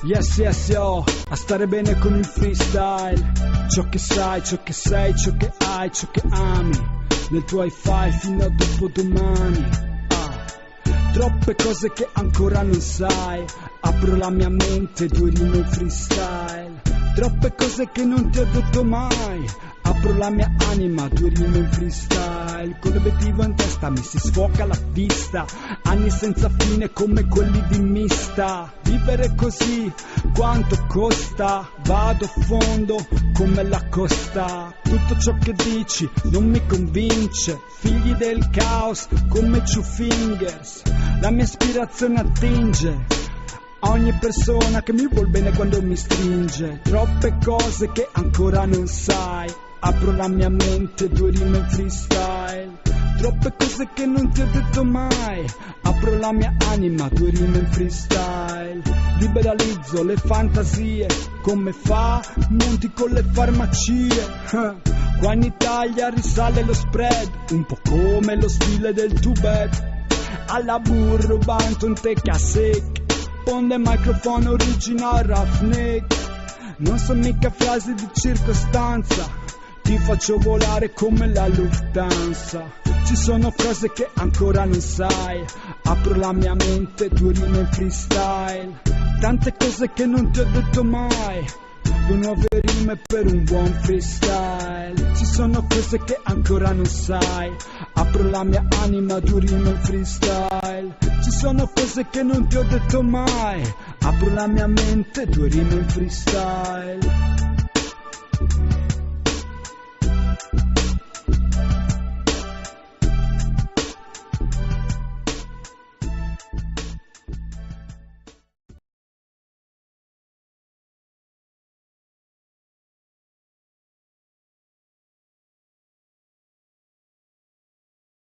Yes, yes, yo, a stare bene con il freestyle. Ciò che sai, ciò che sei, ciò che hai, ciò che ami, nel tuo hi-fi fino a dopodomani. Troppe cose che ancora non sai. Apro la mia mente, 2 rime in freestyle. Troppe cose che non ti ho detto mai. Apro la mia anima, 2 rime in freestyle. Con l'obiettivo in testa mi si sfoca la vista. Anni senza fine come quelli di Mista. Vivere così, quanto costa? Vado a fondo come la costa. Tutto ciò che dici non mi convince. Figli del caos come Two Fingers. La mia ispirazione attinge a ogni persona che mi vuol bene quando mi stringe. Troppe cose che ancora non sai. Apro la mia mente, 2 rime in freestyle. Troppe cose che non ti ho detto mai. Apro la mia anima, 2 rime in freestyle. Liberalizzo le fantasie. Come fa? Monti con le farmacie. Qua in Italia risale lo spread, un po' come lo stile del tubet. Alla burro, Banton, Tecca Sec. Ponde microfono original Roughneck. Non so mica frasi di circostanza. Ti faccio volare come la Lufthansa. Ci sono cose che ancora non sai. Apro la mia mente, 2 rime in freestyle. Tante cose che non ti ho detto mai. 2 nuove rime per un buon freestyle. Ci sono cose che ancora non sai. Apro la mia anima, 2 rime in freestyle. Ci sono cose che non ti ho detto mai. Apro la mia mente, 2 rime in freestyle.